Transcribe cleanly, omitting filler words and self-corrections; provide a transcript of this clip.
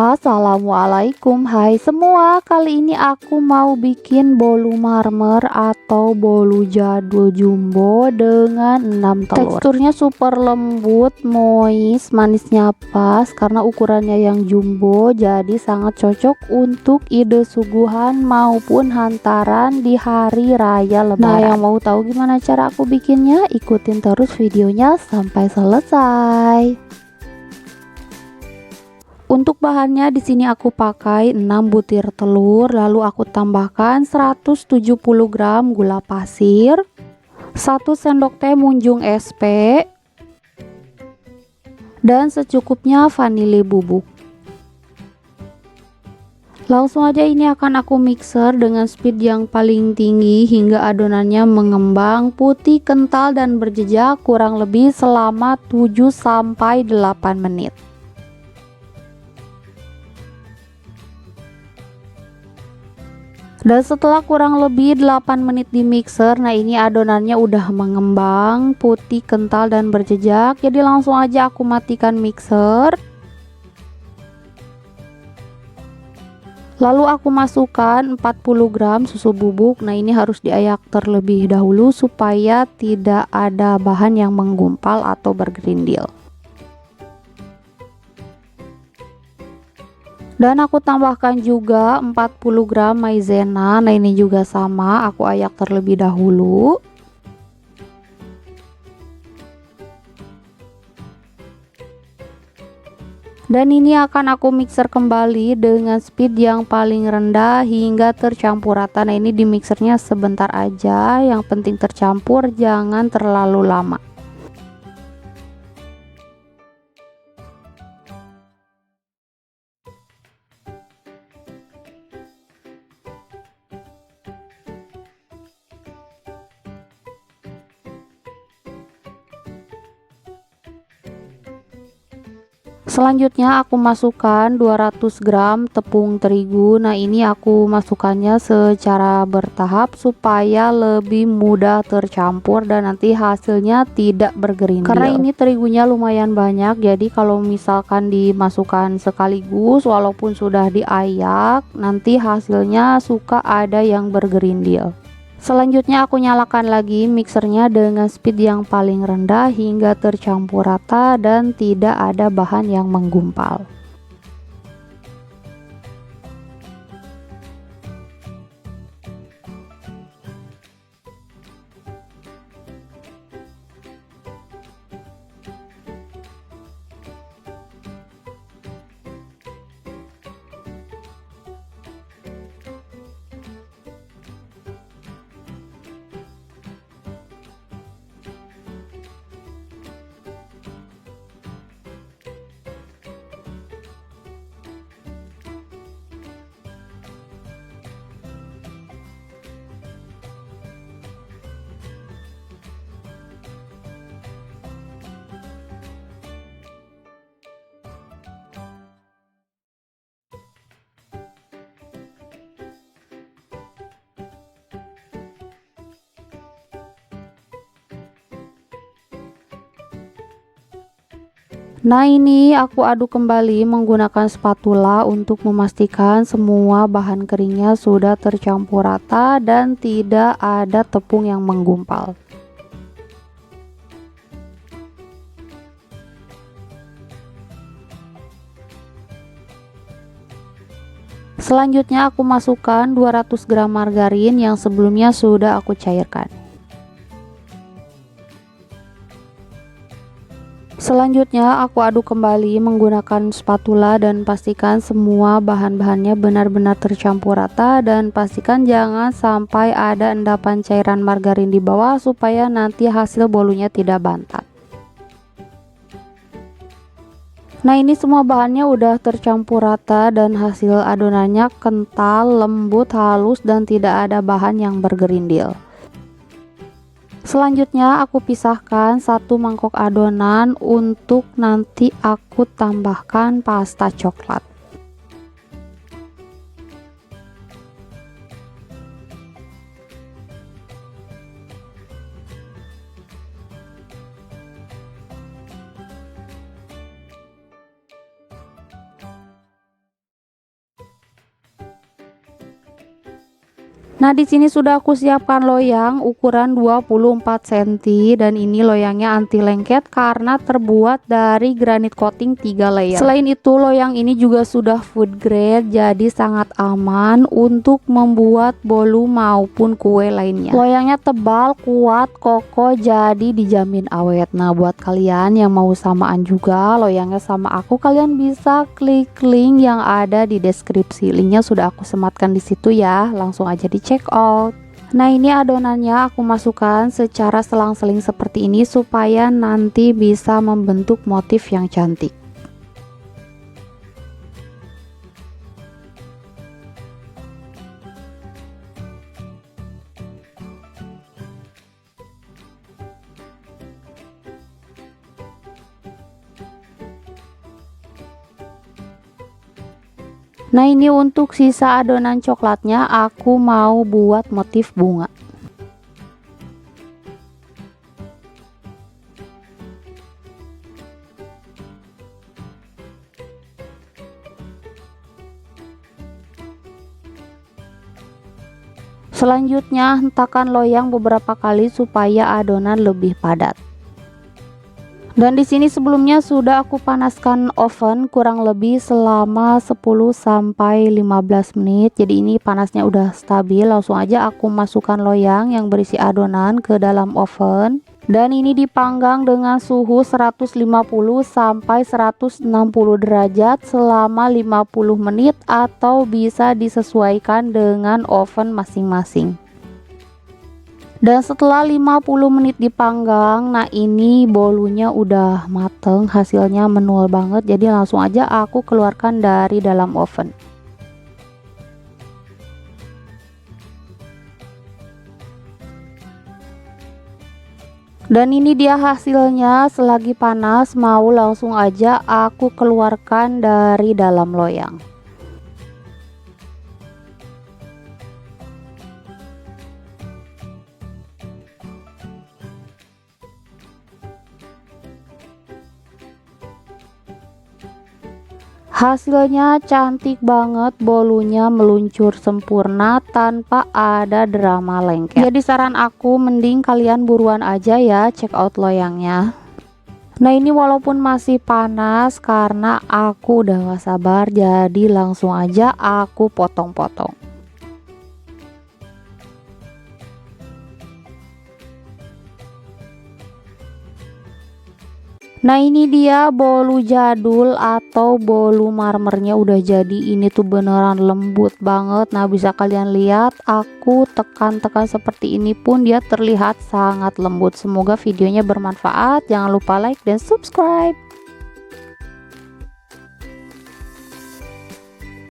Assalamualaikum, hai semua. Kali ini aku mau bikin bolu marmer atau bolu jadul jumbo dengan 6 telur. Teksturnya super lembut, moist, manisnya pas karena ukurannya yang jumbo, jadi sangat cocok untuk ide suguhan maupun hantaran di hari raya lebaran. Nah, yang mau tahu gimana cara aku bikinnya, ikutin terus videonya sampai selesai. Untuk bahannya di sini aku pakai 6 butir telur, lalu aku tambahkan 170 gram gula pasir, 1 sendok teh munjung SP, dan secukupnya vanili bubuk. Langsung aja ini akan aku mixer dengan speed yang paling tinggi hingga adonannya mengembang putih kental dan berjejak kurang lebih selama 7-8 menit. Dan setelah kurang lebih 8 menit di mixer, nah ini adonannya udah mengembang, putih, kental, dan berjejak. Jadi langsung aja aku matikan mixer. Lalu aku masukkan 40 gram susu bubuk. Nah ini harus diayak terlebih dahulu supaya tidak ada bahan yang menggumpal atau bergerindil. Dan aku tambahkan juga 40 gram maizena. Nah ini juga sama, aku ayak terlebih dahulu. Dan ini akan aku mixer kembali dengan speed yang paling rendah hingga tercampur rata. Nah ini di mixernya sebentar aja, yang penting tercampur, jangan terlalu lama. Selanjutnya aku masukkan 200 gram tepung terigu. Nah ini aku masukkannya secara bertahap supaya lebih mudah tercampur dan nanti hasilnya tidak bergerindil. Karena ini terigunya lumayan banyak, jadi kalau misalkan dimasukkan sekaligus walaupun sudah diayak, nanti hasilnya suka ada yang bergerindil. Selanjutnya aku nyalakan lagi mixernya dengan speed yang paling rendah hingga tercampur rata dan tidak ada bahan yang menggumpal. Nah ini aku aduk kembali menggunakan spatula untuk memastikan semua bahan keringnya sudah tercampur rata dan tidak ada tepung yang menggumpal. Selanjutnya aku masukkan 200 gram margarin yang sebelumnya sudah aku cairkan. Selanjutnya aku aduk kembali menggunakan spatula dan pastikan semua bahan-bahannya benar-benar tercampur rata dan pastikan jangan sampai ada endapan cairan margarin di bawah supaya nanti hasil bolunya tidak bantat. Nah ini semua bahannya udah tercampur rata dan hasil adonannya kental, lembut, halus dan tidak ada bahan yang bergerindil. Selanjutnya aku pisahkan satu mangkok adonan untuk nanti aku tambahkan pasta coklat. Nah, di sini sudah aku siapkan loyang ukuran 24 cm dan ini loyangnya anti lengket karena terbuat dari granit coating 3 layer. Selain itu, loyang ini juga sudah food grade jadi sangat aman untuk membuat bolu maupun kue lainnya. Loyangnya tebal, kuat, kokoh jadi dijamin awet. Nah, buat kalian yang mau samaan juga loyangnya sama aku, kalian bisa klik link yang ada di deskripsi. Linknya sudah aku sematkan di situ ya. Langsung aja di check out. Nah, ini adonannya aku masukkan secara selang-seling seperti ini supaya nanti bisa membentuk motif yang cantik. Nah, ini untuk sisa adonan coklatnya aku mau buat motif bunga. Selanjutnya, hentakan loyang beberapa kali supaya adonan lebih padat. Dan di sini sebelumnya sudah aku panaskan oven kurang lebih selama 10 sampai 15 menit. Jadi ini panasnya udah stabil. Langsung aja aku masukkan loyang yang berisi adonan ke dalam oven. Dan ini dipanggang dengan suhu 150 sampai 160 derajat selama 50 menit atau bisa disesuaikan dengan oven masing-masing. Dan setelah 50 menit dipanggang, nah ini bolunya udah mateng, hasilnya menul banget. Jadi langsung aja aku keluarkan dari dalam oven. Dan ini dia hasilnya, selagi panas mau langsung aja aku keluarkan dari dalam loyang. Hasilnya cantik banget, bolunya meluncur sempurna tanpa ada drama lengket. Jadi saran aku mending kalian buruan aja ya check out loyangnya. Nah, ini walaupun masih panas karena aku udah gak sabar, jadi langsung aja aku potong-potong. Nah, ini dia bolu jadul atau bolu marmernya udah jadi. Ini tuh beneran lembut banget. Nah, bisa kalian lihat aku tekan-tekan seperti ini pun dia terlihat sangat lembut. Semoga videonya bermanfaat. Jangan lupa like dan subscribe.